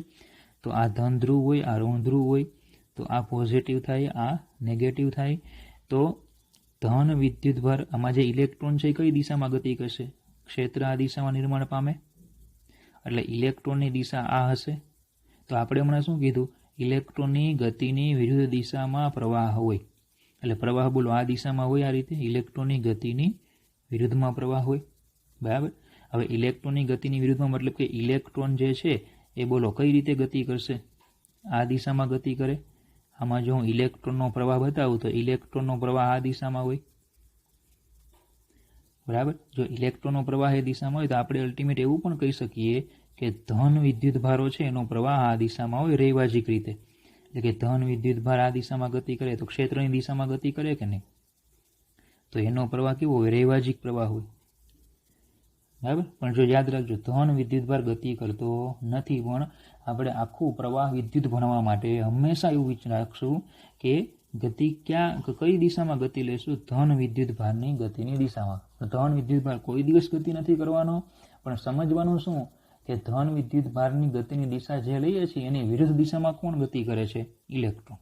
તો આ ધન ધ્રુવ હોય, આ ઋણ ધ્રુવ હોય, તો આ પોઝિટિવ થાય, આ નેગેટિવ થાય. તો ધન વિદ્યુતભાર આમાં જે ઇલેક્ટ્રોન છે એ કઈ દિશામાં ગતિ કરશે? ક્ષેત્ર આ દિશામાં નિર્માણ પામે, એટલે ઇલેક્ટ્રોનની દિશા આ હશે. તો આપણે હમણાં શું કીધું? ઇલેક્ટ્રોનની ગતિની વિરુદ્ધ દિશામાં પ્રવાહ હોય, એટલે પ્રવાહ બોલો આ દિશામાં હોય, આ રીતે ઇલેક્ટ્રોનની ગતિની વિરુદ્ધમાં પ્રવાહ હોય. બરાબર? હવે ઇલેક્ટ્રોનની ગતિની વિરુદ્ધમાં મતલબ કે ઇલેક્ટ્રોન જે છે એ બોલો કઈ રીતે ગતિ કરશે? આ દિશામાં ગતિ કરે. આમાં જો હું ઇલેક્ટ્રોનનો પ્રવાહ બતાવું તો ઇલેક્ટ્રોનનો પ્રવાહ આ દિશામાં હોય. બરાબર? જો ઇલેક્ટ્રોનનો પ્રવાહ એ દિશામાં હોય તો આપણે અલ્ટિમેટ એવું પણ કહી શકીએ કે ધન વિદ્યુતભારો છે એનો પ્રવાહ આ દિશામાં હોય રૈવાજિક રીતે. એટલે કે ધન વિદ્યુતભાર આ દિશામાં ગતિ કરે તો ક્ષેત્રની દિશામાં ગતિ કરે કે નહીં? તો એનો પ્રવાહ કેવો હોય? રૈવાજિક પ્રવાહ હોય. બરાબર? પણ જો યાદ રાખજો, ધન વિદ્યુતભાર ગતિ કરતો નથી, પણ આપણે આખું પ્રવાહ વિદ્યુત ભણવા માટે હંમેશા એવું રાખશું કે ગતિ કઈ દિશામાં ગતિ લેશું? ધન વિદ્યુતભારની ગતિની દિશામાં. ધન વિદ્યુતભાર કોઈ દિવસ ગતિ નથી કરવાનો, પણ સમજવાનું શું કે ધન વિદ્યુતભારની ગતિની દિશા જે લઈએ છીએ એની વિરુદ્ધ દિશામાં કોણ ગતિ કરે છે? ઇલેક્ટ્રોન.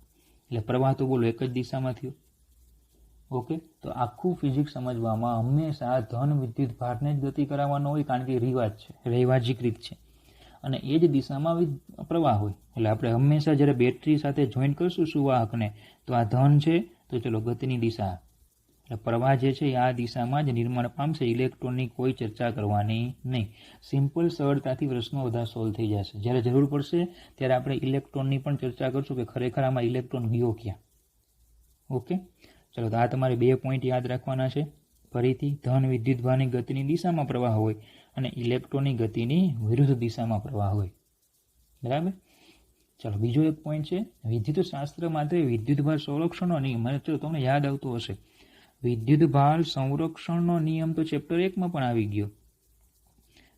એટલે પ્રવાહ તો બોલો એક જ દિશામાં થયો. ઓકે, તો આખું ફિઝિક્સ સમજવામાં હંમેશા ધન વિદ્યુતભારને જ ગતિ કરાવવાનો હોય, કારણ કે રિવાજ છે, રૈવાજિક રીત છે, અને એ જ દિશામાં પ્રવાહ હોય. એટલે આપણે હંમેશા જ્યારે બેટરી સાથે જોઈન્ટ કરશું સુવાહકને, તો આ ધન છે તો ચલો ગતિની દિશા, એટલે પ્રવાહ જે છે એ આ દિશામાં જ નિર્માણ પામશે. ઇલેક્ટ્રોનની કોઈ ચર્ચા કરવાની નહીં. સિમ્પલ, સરળતાથી પ્રશ્નો બધા સોલ્વ થઈ જશે. જ્યારે જરૂર પડશે ત્યારે આપણે ઇલેક્ટ્રોનની પણ ચર્ચા કરશું કે ખરેખર આમાં ઇલેક્ટ્રોન ગયો ક્યાં. ઓકે, ચલો, તો આ તમારે 2 પોઈન્ટ યાદ રાખવાના છે. ફરીથી, ધન વિદ્યુતભારની ગતિની દિશામાં પ્રવાહ હોય અને ઇલેક્ટ્રોનની ગતિની વિરુદ્ધ દિશામાં પ્રવાહ હોય. બરાબર? ચલો, બીજો એક પોઈન્ટ છે વિદ્યુત શાસ્ત્ર માટે વિદ્યુતભાર સંરક્ષણનો નિયમ. ચલો, તમને યાદ આવતો હશે, વિદ્યુતભાર સંરક્ષણનો નિયમ તો ચેપ્ટર 1માં પણ આવી ગયો.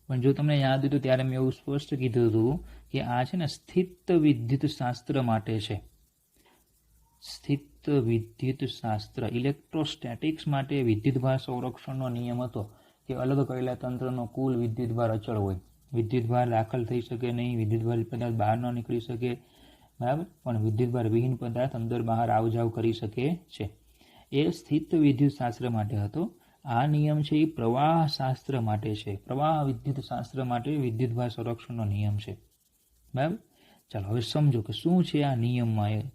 પણ જો તમને યાદ હોય તો ત્યારે મેં એવું સ્પષ્ટ કીધું હતું કે આ છે ને સ્થિત વિદ્યુત શાસ્ત્ર માટે છે. સ્થિત વિદ્યુત શાસ્ત્ર, ઇલેક્ટ્રોસ્ટેટિક્સ માટે વિદ્યુતભાર સંરક્ષણનો નિયમ હતો કે અલગ કરેલા તંત્રનો કુલ વિદ્યુતભાર અચળ હોય. વિદ્યુતભાર દાખલ થઈ શકે નહીં, વિદ્યુતભાર પદાર્થ બહાર ન નીકળી શકે. બરાબર? પણ વિદ્યુતભાર વિહીન પદાર્થ અંદર બહાર આવ જાવ કરી શકે છે. એ સ્થિત વિદ્યુત શાસ્ત્ર માટે હતો. આ નિયમ છે એ પ્રવાહ શાસ્ત્ર માટે છે. પ્રવાહ વિદ્યુત શાસ્ત્ર માટે વિદ્યુતભાર સંરક્ષણનો નિયમ છે. બરાબર? ચાલો, હવે સમજો કે શું છે આ નિયમમાં.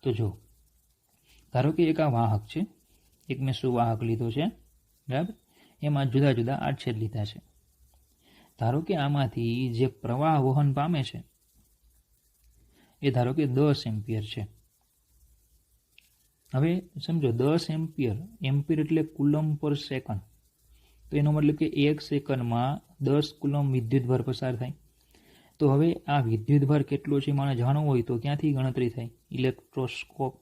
તો જો, ધારો કે એક આ વાહક છે, એક મેં સુવાહક લીધો છે. બરાબર? એમાં જુદા જુદા આડછેદ લીધા છે. ધારો કે આમાંથી જે પ્રવાહ વહન પામે છે એ ધારો કે 10 એમ્પિયર છે. હવે સમજો 10 એમ્પિયર, એમ્પિયર એટલે કુલમ પર સેકન્ડ, તો એનો મતલબ કે 1 સેકન્ડમાં 10 કુલમ વિદ્યુતભાર પસાર થાય. તો હવે આ વિદ્યુતભાર કેટલો છે મારે જાણવું હોય તો ક્યાંથી ગણતરી થાય? ઇલેક્ટ્રોસ્કોપ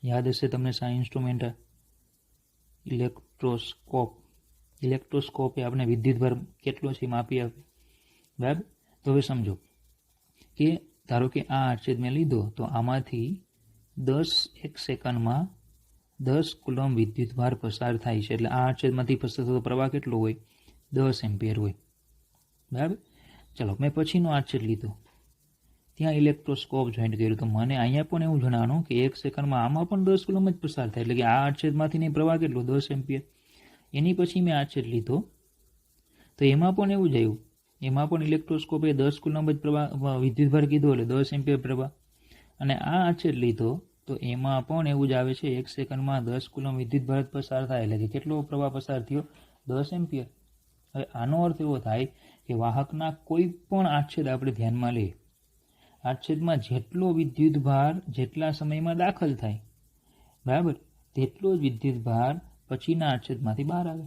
યાદ હશે તમને, સાયન્સ ઇન્સ્ટ્રુમેન્ટ. ઇલેક્ટ્રોસ્કોપે આપણે વિદ્યુતભાર કેટલો છે માપી આપે. બરાબર? તો હવે સમજો કે ધારો કે આ આડછેદ મેં લીધો, તો આમાંથી 1 સેકન્ડમાં 10 કુલમ વિદ્યુતભાર પસાર થાય છે. એટલે આ આડછેદમાંથી પસાર થતો પ્રવાહ કેટલો હોય? 10 એમ્પિયર હોય. બરાબર? ચલો, મેં પછીનો આડછેદ લીધો, ત્યાં ઇલેક્ટ્રોસ્કોપ જોઈન્ટ કર્યું, તો મને અહીંયા પણ એવું જણાવવાનું કે 1 સેકન્ડમાં આમાં પણ 10 કુલમ જ પસાર થાય. એટલે કે આ આડછેદમાંથી નહીં પ્રવાહ કેટલો? 10 એમ્પિયર. એની પછી મેં આડછેદ લીધો તો એમાં પણ એવું જ આવ્યું, એમાં પણ ઇલેક્ટ્રોસ્કોપે 10 કુલમ જ પ્રવાહ વિદ્યુતભાર કીધો, એટલે 10 એમ્પિયર પ્રવાહ. અને આ આડછેદ લીધો તો એમાં પણ એવું જ આવે છે, 1 સેકન્ડમાં 10 કુલમ વિદ્યુતભાર પસાર થાય. એટલે કે કેટલો પ્રવાહ પસાર થયો? 10 એમ્પિયર. હવે આનો અર્થ એવો થાય કે વાહકના કોઈ પણ આડછેદ આપણે ધ્યાનમાં લઈએ, આડછેદમાં જેટલો વિદ્યુત ભાર જેટલા સમયમાં દાખલ થાય, બરાબર, તેટલો જ વિદ્યુત ભાર પછીના આડછેદમાંથી બહાર આવે.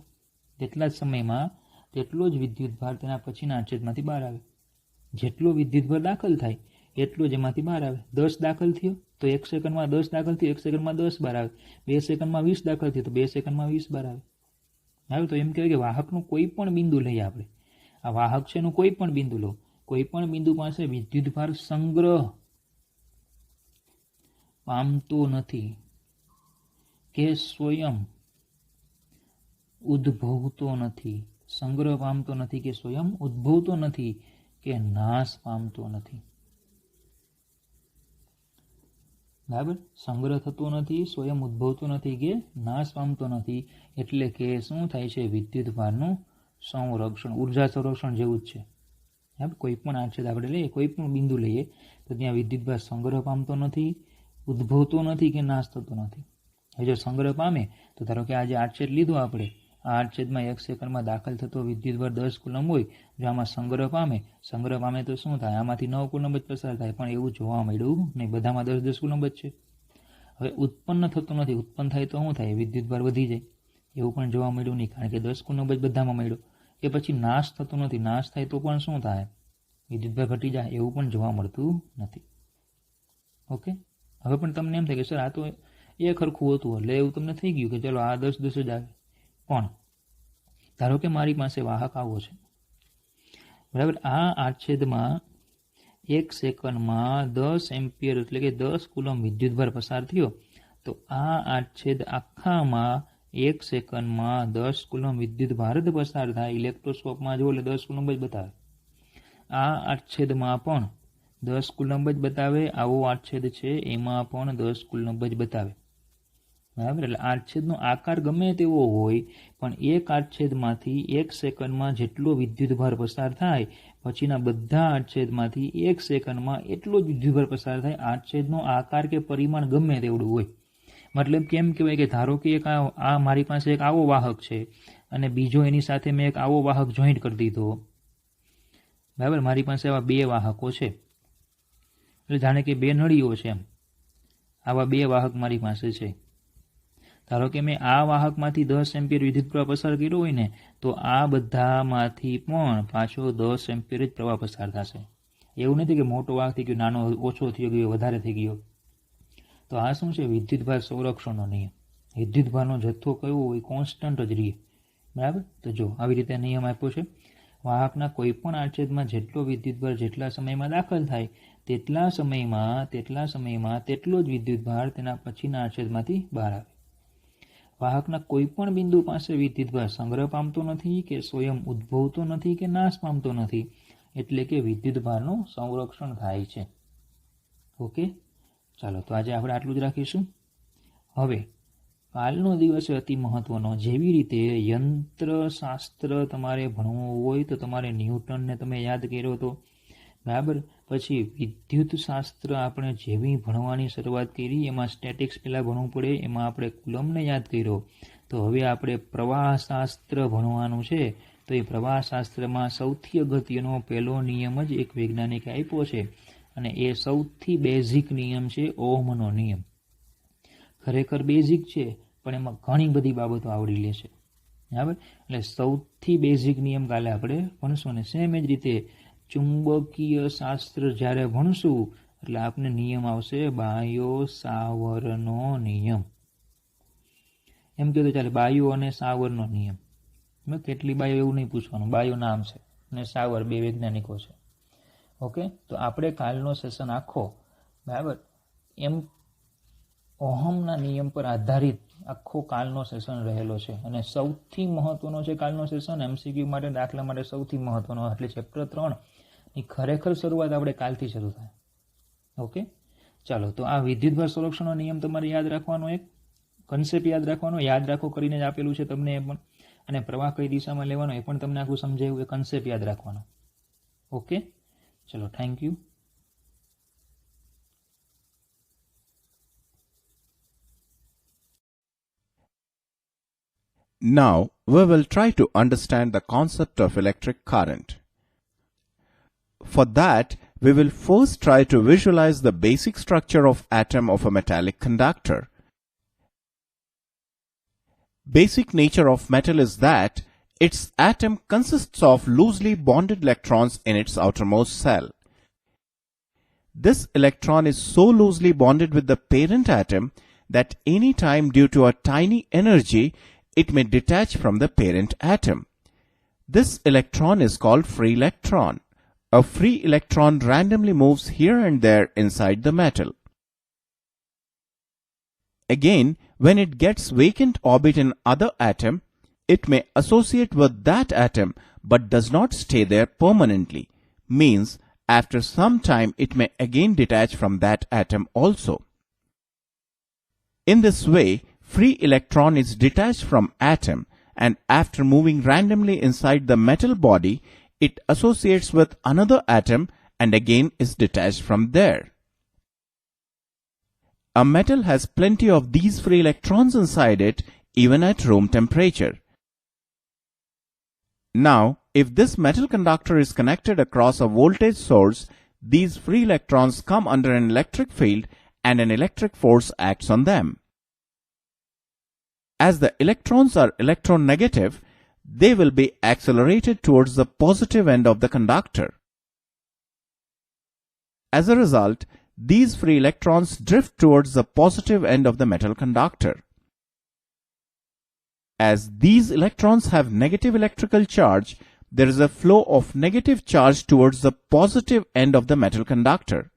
તેટલા જ સમયમાં તેટલો જ વિદ્યુત ભાર તેના પછીના આડછેદમાંથી બહાર આવે. જેટલો વિદ્યુત ભાર દાખલ થાય એટલો જ એમાંથી બહાર આવે. 10 દાખલ થયો તો 1 સેકન્ડમાં 10 દાખલ થયો, 1 સેકન્ડમાં 10 બહાર આવે. 2 સેકન્ડમાં 20 દાખલ થયો તો 2 સેકન્ડમાં 20 બહાર આવે. હવે તો એમ કહેવાય કે વાહકનું કોઈ પણ બિંદુ લઈએ આપણે, આ વાહક છે એનું કોઈ પણ બિંદુ લો, કોઈ પણ બિંદુ પાસે વિદ્યુત ભાર સંગ્રહ પામતો નથી કે સ્વયં ઉદ્ભવતો નથી, સંગ્રહ પામતો નથી કે સ્વયં ઉદ્ભવતો નથી કે નાશ પામતો નથી. બરાબર, સંગ્રહ થતો નથી, સ્વયં ઉદ્ભવતો નથી કે નાશ પામતો નથી. એટલે કે શું થાય છે? વિદ્યુત ભારનું સંરક્ષણ, ઉર્જા સંરક્ષણ જેવું જ છે. બરાબર, કોઈ પણ આડછેદ આપણે લઈએ, કોઈ પણ બિંદુ લઈએ તો ત્યાં વિદ્યુત ભાર સંગ્રહ પામતો નથી, ઉદ્ભવતો નથી કે નાશ થતો નથી. હવે જો સંગ્રહ પામે તો ધારો કે આજે આડછેદ લીધો આપણે, આ આડછેદમાં 1 સેકન્ડમાં દાખલ થતો વિદ્યુત ભાર 10 કુલમ હોય, જો આમાં સંગ્રહ પામે તો શું થાય? આમાંથી 9 કુલમ જ પસાર થાય. પણ એવું જોવા મળ્યું નહીં, બધામાં 10 કુલમ જ છે. હવે ઉત્પન્ન થતો નથી, ઉત્પન્ન થાય તો શું થાય? વિદ્યુત ભાર વધી જાય. એવું પણ જોવા મળ્યું નહીં, કારણ કે 10 કુલમ જ બધામાં મળ્યો. કે પછી નાશ થતો નથી, નાશ થાય તો પણ શું થાય? વિદ્યુત ભાર ઘટી જાય. એવું પણ જોવા મળતું નથી. ઓકે, હવે પણ તમને એમ થાય કે સર આ તો એ ખરખું હતું, એટલે એવું તમને થઈ ગયું કે ચલો આ 10 જ આવે. પણ ધારો કે મારી પાસે વાહક આવો છે, બરાબર, આ આડછેદમાં 1 સેકન્ડમાં 10 એમ્પિયર એટલે કે 10 કુલમ વિદ્યુતભાર પસાર થયો, તો આ આડછેદ આખામાં 1 સેકન્ડમાં 10 કુલમ વિદ્યુતભાર જ પસાર થાય. ઇલેક્ટ્રોસ્કોપમાં જો એટલે 10 કુલમ જ બતાવે. આ આડછેદમાં પણ 10 કુલમ જ બતાવે. આવો આડછેદ છે એમાં પણ 10 કુલમ જ બતાવે. બરાબર, એટલે આડછેદનો આકાર ગમે તેવો હોય, પણ એક આડછેદમાંથી 1 સેકન્ડમાં જેટલો વિદ્યુતભાર પસાર થાય, પછીના બધા આડછેદમાંથી 1 સેકન્ડમાં એટલો જ વિદ્યુતભાર પસાર થાય. આડછેદનો આકાર કે પરિમાણ ગમે તેવડું હોય. મતલબ કેમ કહેવાય કે ધારો કે એક આ મારી પાસે એક આવો વાહક છે અને બીજો એની સાથે મેં એક આવો વાહક જોઈન્ટ કરી દીધો. બરાબર, મારી પાસે આવા 2 વાહકો છે, એટલે જાણે કે 2 નળીઓ છે એમ. આવા 2 વાહક મારી પાસે છે. ધારો કે મેં આ વાહકમાંથી 10 એમ્પિયર વિદ્યુતપ્રવાહ પસાર કર્યો હોય ને, તો આ બધામાંથી પણ પાછો 10 એમ્પિયર જ પ્રવાહ પસાર થશે. એવું નથી કે મોટો વાહક થઈ ગયો, નાનો ઓછો થઈ ગયો, વધારે થઈ ગયો. તો આ શું છે? વિદ્યુતભાર સંરક્ષણનો નિયમ. વિદ્યુતભારનો જથ્થો કયો હોય? કોન્સ્ટન્ટ જ રહે. બરાબર, તો જો આવી રીતે નિયમ આપ્યો છે. વાહકના કોઈ પણ આડછેદમાં જેટલો વિદ્યુતભાર જેટલા સમયમાં દાખલ થાય, તેટલા સમયમાં તેટલો જ વિદ્યુતભાર તેના પછીના આડછેદમાંથી બહાર આવે. વાહકના કોઈ પણ બિંદુ પાસે વિદ્યુતભાર સંગ્રહ પામતો નથી કે સ્વયં ઉદ્ભવતો નથી કે નાશ પામતો નથી. એટલે કે વિદ્યુતભારનું સંરક્ષણ થાય છે. ઓકે, ચાલો તો આજે આપણે આટલું જ રાખીશું. હવે કાલનો દિવસ અતિ મહત્વનો. જેવી રીતે યંત્રશાસ્ત્ર તમારે ભણવું હોય તો તમારે ન્યૂટનને તમે યાદ કર્યો હતો, બરાબર. પછી વિદ્યુત શાસ્ત્ર આપણે જેવી ભણવાની શરૂઆત કરી, એમાં સ્ટેટિક્સ પહેલાં ભણવું પડે, એમાં આપણે કુલમને યાદ કર્યો. તો હવે આપણે પ્રવાહશાસ્ત્ર ભણવાનું છે. તો એ પ્રવાહશાસ્ત્રમાં સૌથી અગત્યનો પહેલો નિયમ જ એક વૈજ્ઞાનિકે આપ્યો છે, અને એ સૌથી બેઝિક નિયમ છે ઓહમનો નિયમ. ખરેખર બેઝિક છે, પણ એમાં ઘણી બધી બાબતો આવડી લે છે. બરાબર, એટલે સૌથી બેઝિક નિયમ કાલે આપણે ભણશું. અને સેમ જ રીતે ચુંબકીય શાસ્ત્ર જ્યારે ભણશું એટલે આપને નિયમ આવશે બાયો સાવરનો નિયમ. એમ કહ્યું તો ચાલે, બાયો અને સાવરનો નિયમ. કેટલી બાયો એવું નહીં પૂછવાનું, બાયો નામ છે અને સાવર 2 વૈજ્ઞાનિકો છે. ઓકે, તો આપણે કાલનો સેશન આખો, બરાબર, એમ ઓહમના નિયમ પર આધારિત આખો કાલનો સેશન રહેલો છે. અને સૌથી મહત્વનો છે કાલનો સેશન, MCQ માટે, દાખલા માટે સૌથી મહત્વનો. એટલે ચેપ્ટર 3 ની ખરેખર શરૂઆત આપણે કાલથી શરૂ થાય. ઓકે, ચાલો તો આ વિદ્યુતભાર સંરક્ષણનો નિયમ તમારે યાદ રાખવાનો, એક કન્સેપ્ટ યાદ રાખવાનો. યાદ રાખો કરીને જ આપેલું છે તમને એ પણ. અને પ્રવાહ કઈ દિશામાં લેવાનો એ પણ તમને આખું સમજાયું. એ કન્સેપ્ટ યાદ રાખવાનો. ઓકે, ચલો, thank you. Now we will try to understand the concept of electric current. For that, we will first try to visualize the basic structure of atom of a metallic conductor. Basic nature of metal is that its atom consists of loosely bonded electrons in its outermost cell. This electron is so loosely bonded with the parent atom that any time due to a tiny energy, it may detach from the parent atom. This electron is called free electron. A free electron randomly moves here and there inside the metal. Again, when it gets vacant orbit in other atom, it may associate with that atom but does not stay there permanently. Means, after some time it may again detach from that atom also. In this way, free electron is detached from atom, and after moving randomly inside the metal body, it associates with another atom and again is detached from there. A metal has plenty of these free electrons inside it even at room temperature. Now, if this metal conductor is connected across a voltage source, these free electrons come under an electric field and an electric force acts on them. As the electrons are electronegative, they will be accelerated towards the positive end of the conductor. As a result, these free electrons drift towards the positive end of the metal conductor. As these electrons have negative electrical charge, there is a flow of negative charge towards the positive end of the metal conductor.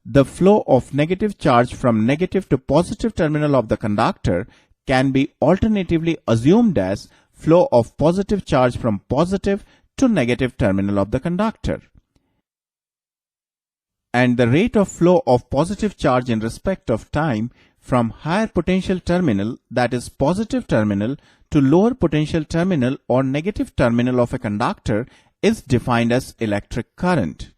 The flow of negative charge from negative to positive terminal of the conductor can be alternatively assumed as flow of positive charge from positive to negative terminal of the conductor. And the rate of flow of positive charge in respect of time from higher potential terminal, that is positive terminal, to lower potential terminal or negative terminal of a conductor is defined as electric current.